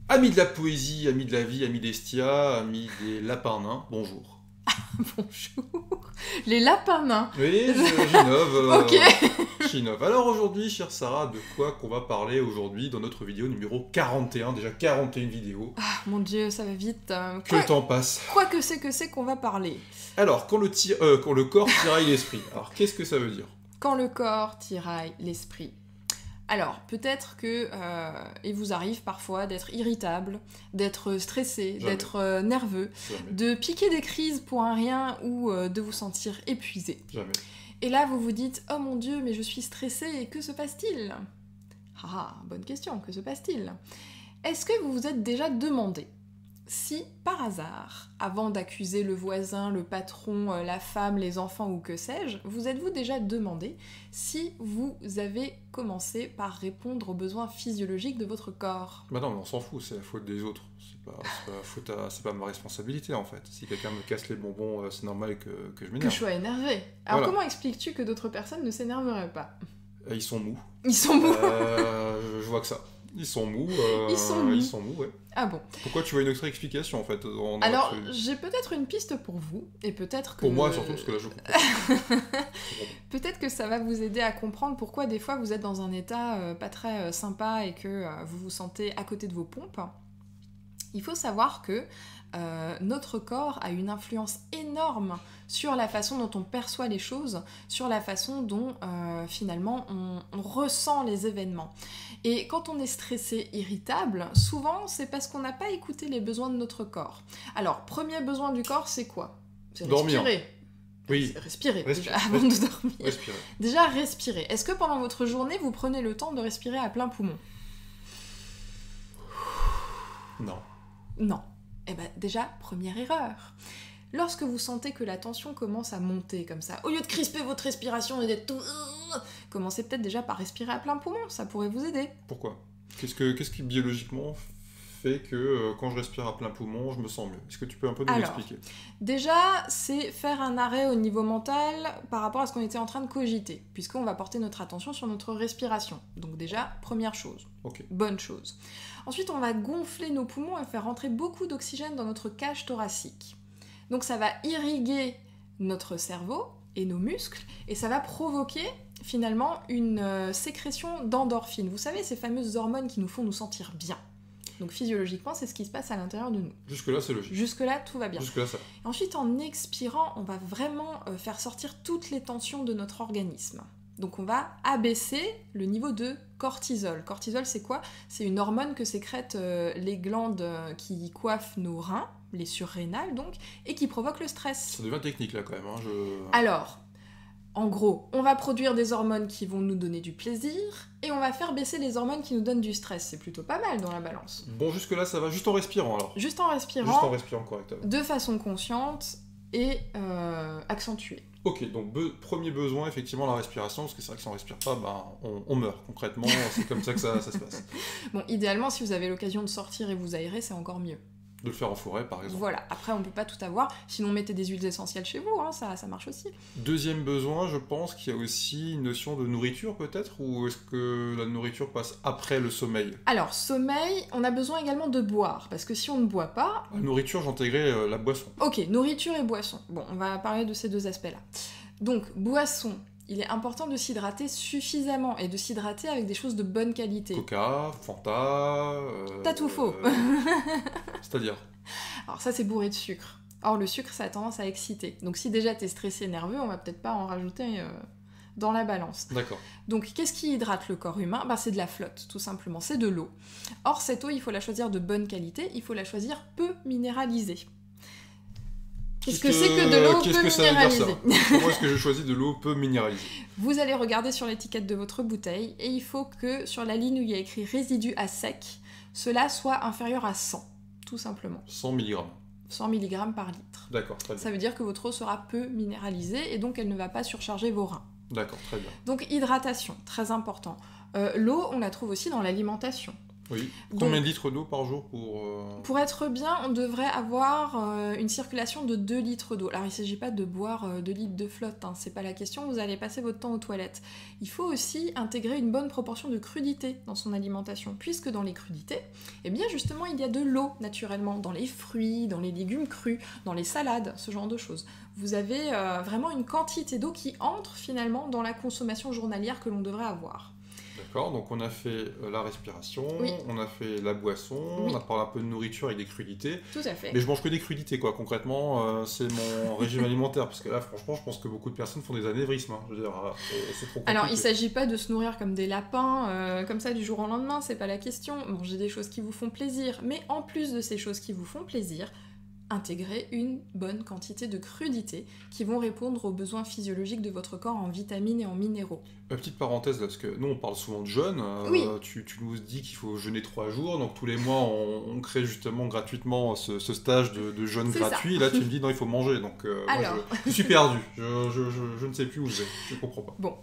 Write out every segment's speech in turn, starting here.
Amis de la poésie, amis de la vie, amis d'Estia, amis des lapins nains, bonjour. Bonjour. Les lapins nains. Oui, j'innove. Ok. J'innove. Alors aujourd'hui, chère Sarah, de quoi qu'on va parler aujourd'hui dans notre vidéo numéro 41, déjà 41 vidéos. Ah, mon Dieu, ça va vite. Que le temps passe. Quoi que c'est qu'on va parler. Alors, quand le corps tiraille l'esprit. Alors, qu'est-ce que ça veut dire? Quand le corps tiraille l'esprit. Alors, peut-être que il vous arrive parfois d'être irritable, d'être stressé, Jamais. d'être nerveux, Jamais. de piquer des crises pour un rien ou de vous sentir épuisé. Jamais. Et là, vous vous dites « Oh mon Dieu, mais je suis stressé, et que se passe-t-il » Ah, bonne question, que se passe-t-il? Est-ce que vous vous êtes déjà demandé si, par hasard, avant d'accuser le voisin, le patron, la femme, les enfants ou que sais-je, vous êtes-vous déjà demandé si vous avez commencé par répondre aux besoins physiologiques de votre corps? Bah non, mais on s'en fout, c'est la faute des autres. C'est pas ma responsabilité en fait. Si quelqu'un me casse les bonbons, c'est normal que je Que m'énerve. je sois énervé. Alors Voilà. comment expliques-tu que d'autres personnes ne s'énerveraient pas? Ils sont mous. Ils sont mous. Je vois que ça. Ils sont mous. Ils sont mous. Ils sont mous, ouais. Ah bon. Pourquoi tu veux une autre explication en fait dans Alors, notre- j'ai peut-être une piste pour vous, et peut-être que... Pour moi surtout, parce que là je comprends. Peut-être que ça va vous aider à comprendre pourquoi des fois vous êtes dans un état pas très sympa et que vous vous sentez à côté de vos pompes. Il faut savoir que notre corps a une influence énorme sur la façon dont on perçoit les choses, sur la façon dont finalement on ressent les événements. Et quand on est stressé, irritable, souvent c'est parce qu'on n'a pas écouté les besoins de notre corps. Alors, premier besoin du corps, c'est quoi? C'est Dormir. respirer. Oui, C'est respirer Respire. déjà, avant de dormir. respirer. Déjà, respirer. Est-ce que pendant votre journée, vous prenez le temps de respirer à plein poumon? Non. Non. Eh ben déjà, première erreur. Lorsque vous sentez que la tension commence à monter comme ça, au lieu de crisper votre respiration et d'être tout... commencez peut-être déjà par respirer à plein poumon, ça pourrait vous aider. Pourquoi? Qu'est-ce qui biologiquement fait que quand je respire à plein poumon, je me sens mieux? Est-ce que tu peux un peu nous Alors, l'expliquer? Déjà, c'est faire un arrêt au niveau mental par rapport à ce qu'on était en train de cogiter, puisqu'on va porter notre attention sur notre respiration. Donc déjà, première chose. Ok. Bonne chose. Ensuite, on va gonfler nos poumons et faire rentrer beaucoup d'oxygène dans notre cage thoracique. Donc ça va irriguer notre cerveau et nos muscles, et ça va provoquer finalement une sécrétion d'endorphines. Vous savez, ces fameuses hormones qui nous font nous sentir bien. Donc physiologiquement, c'est ce qui se passe à l'intérieur de nous. Jusque-là, c'est logique. Jusque-là, tout va bien. Jusque-là, ça. Ensuite, en expirant, on va vraiment faire sortir toutes les tensions de notre organisme. Donc on va abaisser le niveau de cortisol. Cortisol, c'est quoi? C'est une hormone que sécrètent les glandes qui coiffent nos reins, les surrénales donc, et qui provoque le stress. Ça devient technique là quand même. Hein. Alors, en gros, on va produire des hormones qui vont nous donner du plaisir, et on va faire baisser les hormones qui nous donnent du stress. C'est plutôt pas mal dans la balance. Bon, jusque-là, ça va. Juste en respirant alors. Juste en respirant, Juste en respirant correctement. de façon consciente et accentuée. Ok, donc premier besoin, effectivement, la respiration, parce que c'est vrai que si on respire pas, ben, on meurt concrètement, c'est comme ça que ça se passe. Bon, idéalement, si vous avez l'occasion de sortir et vous aérer, c'est encore mieux. De le faire en forêt, par exemple. Voilà, après on peut pas tout avoir, sinon mettez des huiles essentielles chez vous, hein, ça marche aussi. Deuxième besoin, je pense qu'il y a aussi une notion de nourriture peut-être, ou est-ce que la nourriture passe après le sommeil? Alors, sommeil, on a besoin également de boire, parce que si on ne boit pas... La nourriture, j'intégrais la boisson. Ok, nourriture et boisson. Bon, on va parler de ces deux aspects-là. Donc, boisson, il est important de s'hydrater suffisamment, et de s'hydrater avec des choses de bonne qualité. Coca, Fanta... T'as tout faux. C'est-à-dire? Alors ça, c'est bourré de sucre. Or, le sucre, ça a tendance à exciter. Donc si déjà t'es stressé, nerveux, on va peut-être pas en rajouter dans la balance. D'accord. Donc qu'est-ce qui hydrate le corps humain? C'est de la flotte, tout simplement, c'est de l'eau. Or, cette eau, il faut la choisir de bonne qualité, il faut la choisir peu minéralisée. Qu'est-ce que c'est que de l'eau peu minéralisée? Comment est-ce que je choisis de l'eau peu minéralisée? Vous allez regarder sur l'étiquette de votre bouteille, et il faut que sur la ligne où il y a écrit résidu à sec, cela soit inférieur à 100, tout simplement. 100 mg. 100 mg par litre. D'accord, très bien. Ça veut dire que votre eau sera peu minéralisée, et donc elle ne va pas surcharger vos reins. D'accord, très bien. Donc hydratation, très important. L'eau, on la trouve aussi dans l'alimentation. Oui. Donc, Combien de litres d'eau par jour pour... Pour être bien, on devrait avoir une circulation de 2 litres d'eau. Alors il ne s'agit pas de boire 2 litres de flotte, hein, c'est pas la question, vous allez passer votre temps aux toilettes. Il faut aussi intégrer une bonne proportion de crudité dans son alimentation, puisque dans les crudités, eh bien justement il y a de l'eau naturellement, dans les fruits, dans les légumes crus, dans les salades, ce genre de choses. Vous avez vraiment une quantité d'eau qui entre finalement dans la consommation journalière que l'on devrait avoir. D'accord, donc on a fait la respiration, Oui. on a fait la boisson, Oui. on a parlé un peu de nourriture avec des crudités. Tout à fait. Mais je mange que des crudités, quoi. Concrètement, c'est mon régime alimentaire. Parce que là, franchement, je pense que beaucoup de personnes font des anévrismes. Hein. Je veux dire, c'est trop compliqué. Alors, il ne s'agit pas de se nourrir comme des lapins, comme ça du jour au lendemain, c'est pas la question. Mangez des choses qui vous font plaisir. Mais en plus de ces choses qui vous font plaisir, intégrer une bonne quantité de crudités qui vont répondre aux besoins physiologiques de votre corps en vitamines et en minéraux. Petite parenthèse, là, parce que nous, on parle souvent de jeûne. Oui. Tu nous dis qu'il faut jeûner 3 jours. Donc, tous les mois, on crée justement gratuitement ce stage de jeûne C'est gratuit. ça. Et là, tu me dis, non, il faut manger. Donc, Alors. moi, je suis perdu. Je ne sais plus où je vais. Je comprends pas. Bon,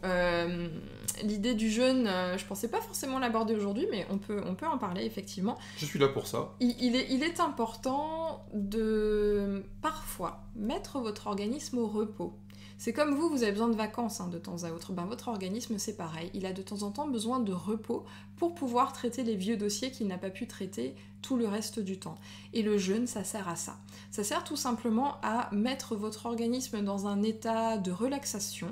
l'idée du jeûne, je pensais pas forcément l'aborder aujourd'hui, mais on peut en parler, effectivement. Je suis là pour ça. Il est important de, parfois, mettre votre organisme au repos. C'est comme vous avez besoin de vacances de temps à autre. Ben, votre organisme, c'est pareil. Il a de temps en temps besoin de repos pour pouvoir traiter les vieux dossiers qu'il n'a pas pu traiter tout le reste du temps. Et le jeûne, ça sert à ça. Ça sert tout simplement à mettre votre organisme dans un état de relaxation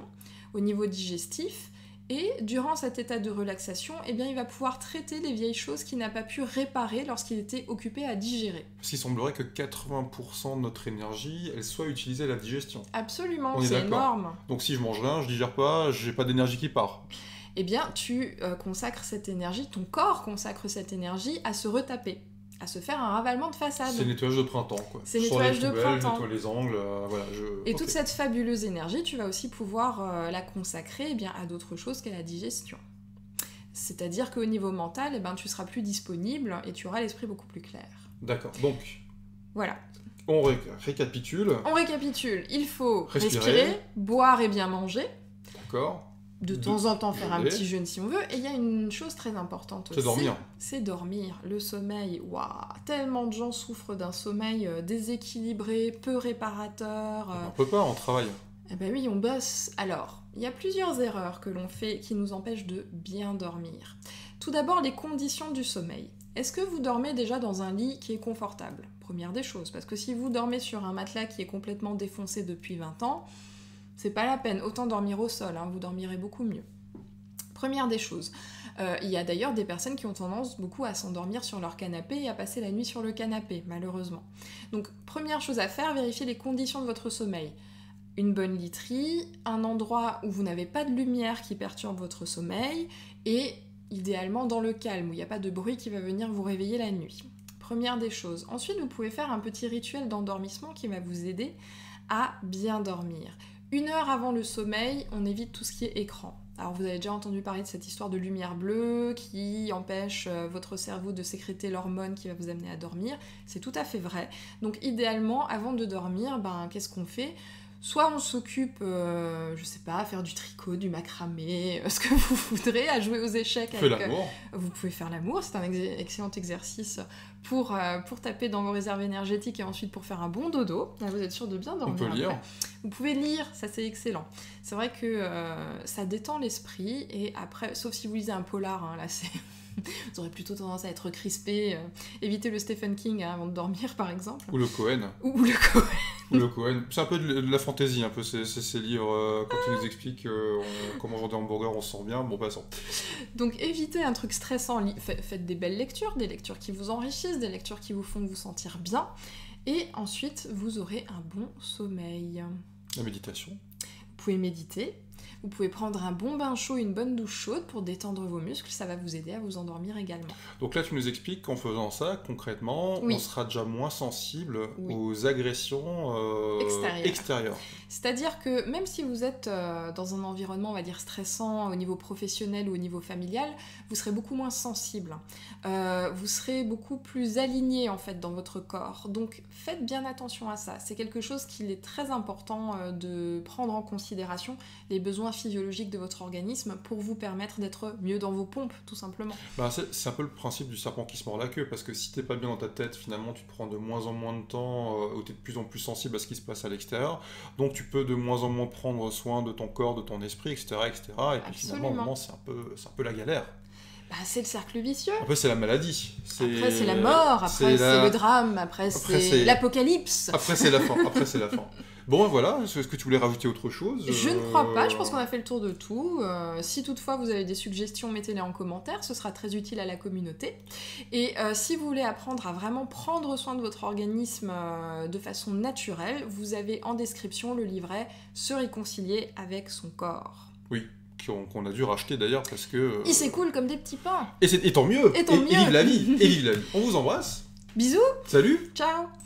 au niveau digestif. Et durant cet état de relaxation, eh bien, il va pouvoir traiter les vieilles choses qu'il n'a pas pu réparer lorsqu'il était occupé à digérer. Parce qu'il semblerait que 80% de notre énergie, elle soit utilisée à la digestion. Absolument, On est c'est d'accord. énorme. Donc si je mange rien, je digère pas, j'ai pas d'énergie qui part. Eh bien, tu consacres cette énergie, ton corps consacre cette énergie à se retaper, à se faire un ravalement de façade. C'est nettoyage de printemps, quoi. C'est nettoyage de printemps. Je nettoie les angles, voilà. Et toute cette fabuleuse énergie, tu vas aussi pouvoir la consacrer eh bien, à d'autres choses qu'à la digestion. C'est-à-dire qu'au niveau mental, eh ben, tu seras plus disponible et tu auras l'esprit beaucoup plus clair. D'accord, donc... Voilà. On récapitule. On récapitule. Il faut Respirer, respirer, boire et bien manger. D'accord. De temps en temps faire un jeûner. petit jeûne si on veut. Et il y a une chose très importante aussi. C'est dormir. C'est dormir. Le sommeil. Waouh, tellement de gens souffrent d'un sommeil déséquilibré, peu réparateur. On peut pas, on travaille. Eh ben oui, on bosse. Alors, il y a plusieurs erreurs que l'on fait qui nous empêchent de bien dormir. Tout d'abord, les conditions du sommeil. Est-ce que vous dormez déjà dans un lit qui est confortable ? Première des choses, parce que si vous dormez sur un matelas qui est complètement défoncé depuis 20 ans, c'est pas la peine, autant dormir au sol, vous dormirez beaucoup mieux. Première des choses. Il y a d'ailleurs des personnes qui ont tendance beaucoup à s'endormir sur leur canapé et à passer la nuit sur le canapé, malheureusement. Donc, première chose à faire, vérifiez les conditions de votre sommeil. Une bonne literie, un endroit où vous n'avez pas de lumière qui perturbe votre sommeil, et idéalement dans le calme, où il n'y a pas de bruit qui va venir vous réveiller la nuit. Première des choses. Ensuite, vous pouvez faire un petit rituel d'endormissement qui va vous aider à bien dormir. 1 heure avant le sommeil, on évite tout ce qui est écran. Alors vous avez déjà entendu parler de cette histoire de lumière bleue qui empêche votre cerveau de sécréter l'hormone qui va vous amener à dormir. C'est tout à fait vrai. Donc idéalement, avant de dormir, qu'est-ce qu'on fait ? Soit on s'occupe, je sais pas, à faire du tricot, du macramé, ce que vous voudrez, à jouer aux échecs. Fais l'amour. Vous pouvez faire l'amour, c'est un excellent exercice pour taper dans vos réserves énergétiques et ensuite pour faire un bon dodo. Là, vous êtes sûr de bien dormir. On peut lire. Vous pouvez lire, ça c'est excellent. C'est vrai que ça détend l'esprit et après, sauf si vous lisez un polar, là c'est... Vous aurez plutôt tendance à être crispé. Évitez le Stephen King avant de dormir, par exemple. Ou le Cohen. Ou le Cohen. Ou le Cohen. C'est un peu de la fantaisie, un peu, ces livres, quand ils nous expliquent comment manger des hamburgers, on se sent bien, bon, passons. Donc évitez un truc stressant. Faites des belles lectures, des lectures qui vous enrichissent, des lectures qui vous font vous sentir bien. Et ensuite, vous aurez un bon sommeil. La méditation. Vous pouvez méditer. Vous pouvez prendre un bon bain chaud, une bonne douche chaude pour détendre vos muscles, ça va vous aider à vous endormir également. Donc là, tu nous expliques qu'en faisant ça, concrètement, oui. on sera déjà moins sensible oui. aux agressions extérieures. C'est-à-dire que même si vous êtes dans un environnement, on va dire, stressant au niveau professionnel ou au niveau familial, vous serez beaucoup moins sensible. Vous serez beaucoup plus aligné, en fait, dans votre corps. Donc, faites bien attention à ça. C'est quelque chose qu'il est très important de prendre en considération, les besoins besoins physiologiques de votre organisme pour vous permettre d'être mieux dans vos pompes, tout simplement. Bah, c'est un peu le principe du serpent qui se mord la queue, parce que si t'es pas bien dans ta tête, finalement tu prends de moins en moins de temps, ou t'es de plus en plus sensible à ce qui se passe à l'extérieur, donc tu peux de moins en moins prendre soin de ton corps, de ton esprit, etc. etc. et puis finalement, à un moment, c'est un peu la galère. Bah, c'est le cercle vicieux. Après, c'est la maladie. Après, c'est la mort. Après, c'est le drame. Après, c'est l'apocalypse. Après, c'est la fin. Bon, voilà. Est-ce que tu voulais rajouter autre chose? Je ne crois pas. Je pense qu'on a fait le tour de tout. Si toutefois vous avez des suggestions, mettez-les en commentaire. Ce sera très utile à la communauté. Et si vous voulez apprendre à vraiment prendre soin de votre organisme de façon naturelle, vous avez en description le livret Se réconcilier avec son corps. Oui. Qu'on a dû racheter d'ailleurs parce que... Il s'écoule comme des petits pains. Et tant mieux. Et vive la vie. Et vive la vie. On vous embrasse. Bisous. Salut. Ciao.